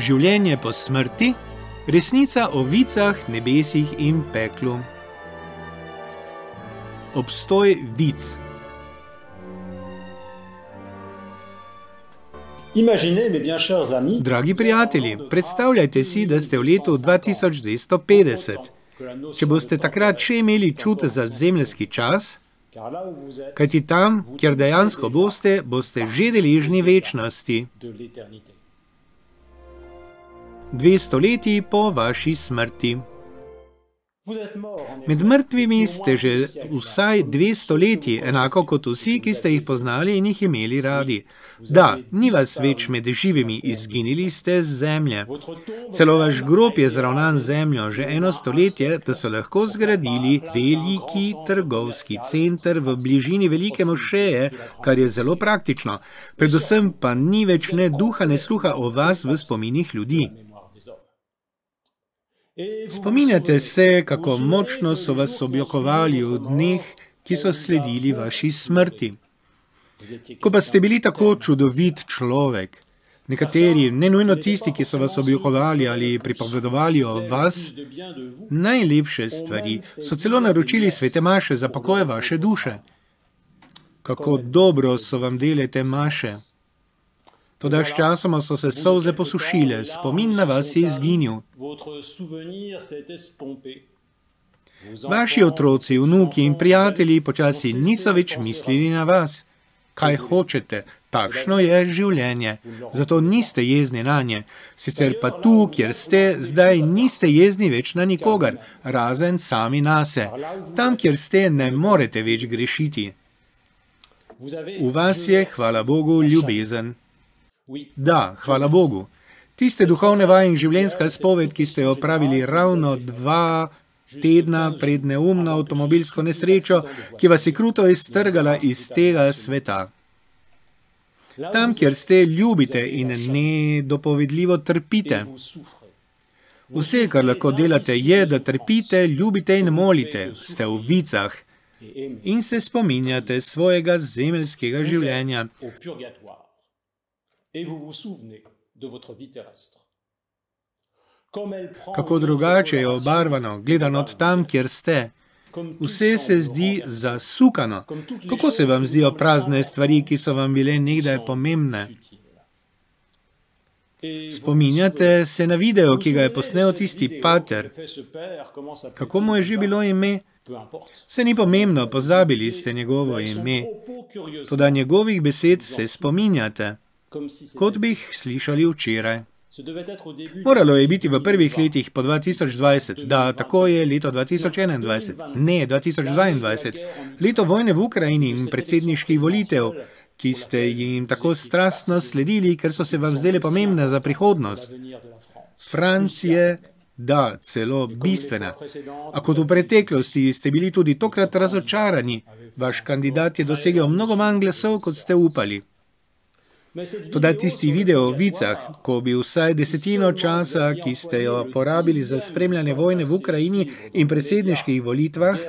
Življenje po smrti, resnica o vicah, nebesih in peklu. Obstoj vic. Dragi prijatelji, predstavljajte si, da ste v letu 2250. Če boste takrat še imeli čut za zemeljski čas, kajti tam, kjer dejansko boste, boste že deležni večnosti. 200 leti po vaši smrti. Med mrtvimi ste že vsaj 200 leti, enako kot vsi, ki ste jih poznali in jih imeli radi. Da, ni vas več med živimi, izginili ste z zemlje. Celo vaš grob je zravnan z zemljo že 1 stoletje, da so lahko zgradili veliki trgovski center v bližini velike mošeje, kar je zelo praktično. Predvsem pa ni več ne duha, ne sluha o vas v spominih ljudi. Spominjate se, kako močno so vas objokovali v dneh, ki so sledili vaši smrti. Ko pa ste bili tako čudovit človek, nekateri, ne nujno tisti, ki so vas objokovali ali pripovedovali o vas, najlepše stvari, so celo naročili svete maše za pokoj vaše duše. Kako dobro so vam dele te maše. Toda s časoma so se solze posušile, spomin na vas je izginil. Vaši otroci, vnuki in prijatelji počasi niso več mislili na vas. Kaj hočete, takšno je življenje, zato niste jezni nanje. Sicer pa tu, kjer ste, zdaj niste jezni več na nikogar, razen sami nase. Tam, kjer ste, ne morete več grešiti. V vas je, hvala Bogu, ljubezen. Da, hvala Bogu. Tiste duhovne vaje in življenjska spoved, ki ste jo opravili ravno 2 tedna pred neumno avtomobilsko nesrečo, ki vas je kruto iztrgala iz tega sveta. Tam, kjer ste, ljubite in nedopovedljivo trpite. Vse, kar lahko delate, je, da trpite, ljubite in molite. Ste v vicah in se spominjate svojega zemeljskega življenja. Kako drugače je obarvano, gledano od tam, kjer ste. Vse se zdi zasukano. Kako se vam zdijo prazne stvari, ki so vam bile nekdaj pomembne? Spominjate se na video, ki ga je posnel tisti pater. Kako mu je že bilo ime? Se ni pomembno, pozabili ste njegovo ime. Toda njegovih besed se spominjate, kot bi jih slišali včeraj. Moralo je biti v prvih letih po 2020, da, tako je leto 2021, ne 2022, leto vojne v Ukrajini in predsedniških volitev, ki ste jim tako strastno sledili, ker so se vam zdele pomembne za prihodnost. Francije, da, celo bistvena. A kot v preteklosti ste bili tudi tokrat razočarani, vaš kandidat je dosegel mnogo manj glasov, kot ste upali. Toda tisti video o vicah, ko bi vsaj 1/10 časa, ki ste jo porabili za spremljanje vojne v Ukrajini in predsedniških volitvah,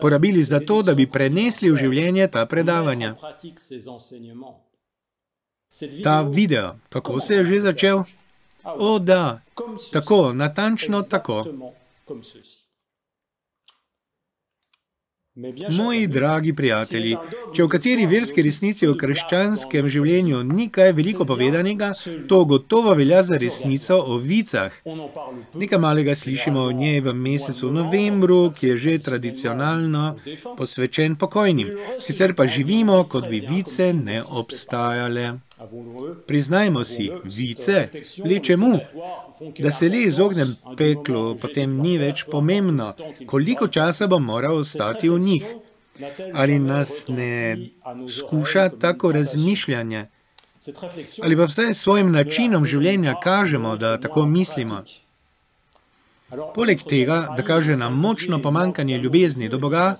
porabili za to, da bi prenesli v življenje ta predavanja. Ta video, kako se je že začel? O, da, tako, natančno tako. Moji dragi prijatelji, če v kateri verski resnici o krščanskem življenju ni kaj veliko povedanega, to gotovo velja za resnico o vicah. Nekaj malega slišimo o njej v mesecu novembru, ki je že tradicionalno posvečen pokojnim. Sicer pa živimo, kot bi vice ne obstajale. Priznajmo si, vice, le čemu? Da se le izognem peklu, potem ni več pomembno, koliko časa bom moral ostati v njih. Ali nas ne skuša tako razmišljanje? Ali pa vsaj s svojim načinom življenja kažemo, da tako mislimo? Poleg tega, da kaže nam močno pomanjkanje ljubezni do Boga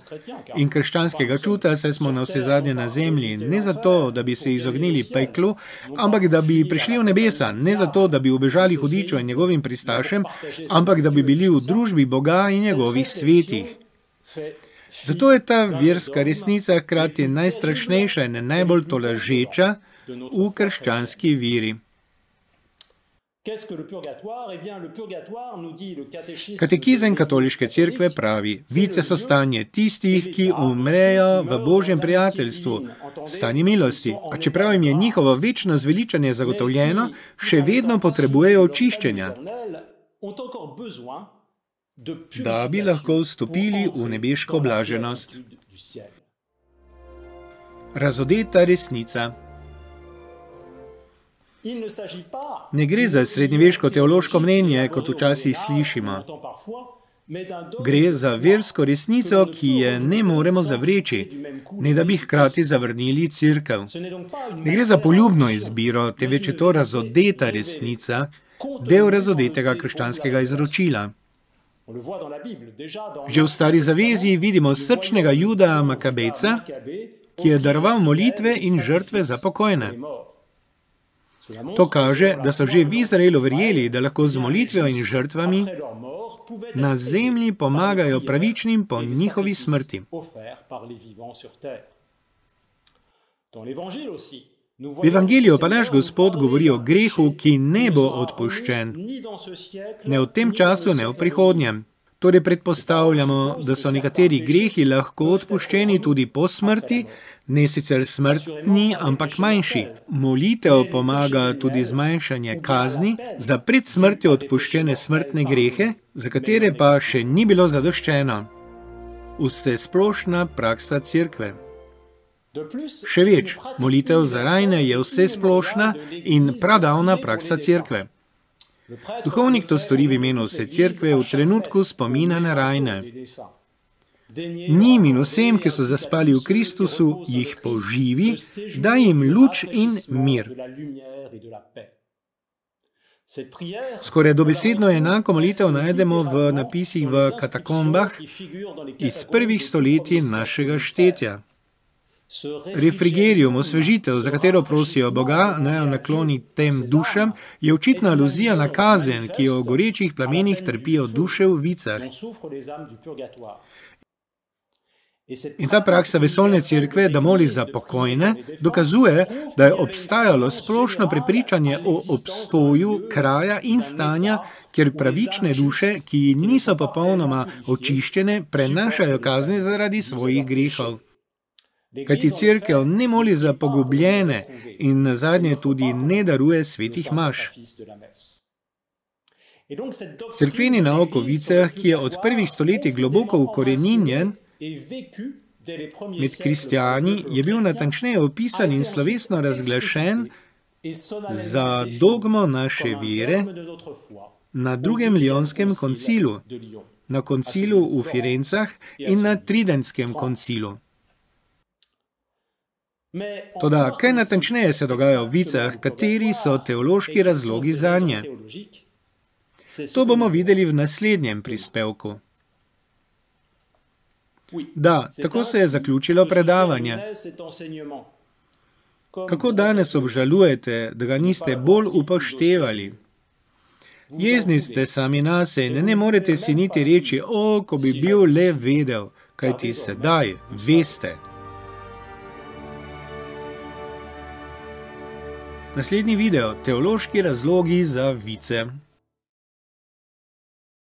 in krščanskega čuta, saj smo na vsezadnje na zemlji, ne zato, da bi se izognili peklu, ampak da bi prišli v nebesa, ne zato, da bi ubežali hudiču in njegovim pristašem, ampak da bi bili v družbi Boga in njegovih svetih. Zato je ta verska resnica hkrati najstrašnejša in najbolj tolažeča v krščanski veri. Katekizem katoliške cerkve pravi, vice so stanje tistih, ki umrejo v Božjem prijateljstvu, stanje milosti, a čeprav jim je njihovo večno zveličanje zagotovljeno, še vedno potrebujejo očiščenja, da bi lahko vstopili v nebeško blaženost. Razodeta resnica. Ne gre za srednjeveško teološko mnenje, kot včasih slišimo. Gre za versko resnico, ki je ne moremo zavreči, ne da bi hkrati zavrnili cerkev. Ne gre za poljubno izbiro, temveč je to razodeta resnica, del razodetega krščanskega izročila. Že v Stari zavezi vidimo srčnega Juda Makabejca, ki je daroval molitve in žrtve za pokojne. To kaže, da so že v Izraelu verjeli, da lahko z molitvijo in žrtvami na zemlji pomagajo pravičnim po njihovi smrti. V Evangeliju pa naš Gospod govori o grehu, ki ne bo odpuščen, ne v tem času, ne v prihodnjem. Torej predpostavljamo, da so nekateri grehi lahko odpuščeni tudi po smrti, ne sicer smrtni, ampak manjši. Molitev pomaga tudi zmanjšanje kazni za pred smrtjo odpuščene smrtne grehe, za katere pa še ni bilo zadoščeno. Vsesplošna praksa cerkve. Še več, molitev za rajne je vsesplošna in pradavna praksa cerkve. Duhovnik to stori v imenu vse cerkve v trenutku spomina na rajne. Njim in vsem, ki so zaspali v Kristusu, jih poživi, daj jim luč in mir. Skoraj dobesedno enako molitev najdemo v napisih v katakombah iz prvih stoletij našega štetja. Refrigerium, osvežitev, za katero prosijo Boga, naj jo nakloni tem dušam, je očitna aluzija na kazen, ki jo v gorečih plamenih trpijo duše v vicah. In ta praksa vesoljne cerkve, da moli za pokojne, dokazuje, da je obstajalo splošno prepričanje o obstoju kraja in stanja, kjer pravične duše, ki niso popolnoma očiščene, prenašajo kazni zaradi svojih grehov. Kajti cerkev ne moli za pogubljene in nazadnje tudi ne daruje svetih maš. Cerkveni nauk o vicah, ki je od prvih stoletij globoko ukoreninjen med kristjani, je bil natančneje opisan in slovesno razglašen za dogmo naše vere na drugem Lionskem koncilu, na koncilu v Firencah in na Tridentskem koncilu. Toda, kaj natančneje se dogaja v vicah, kateri so teološki razlogi zanje? To bomo videli v naslednjem prispevku. Da, tako se je zaključilo predavanje. Kako danes obžalujete, da ga niste bolj upoštevali? Jezni ste sami nase in ne morete si niti reči, o, ko bi bil le vedel, kajti sedaj veste. Naslednji video, teološki razlogi za vice.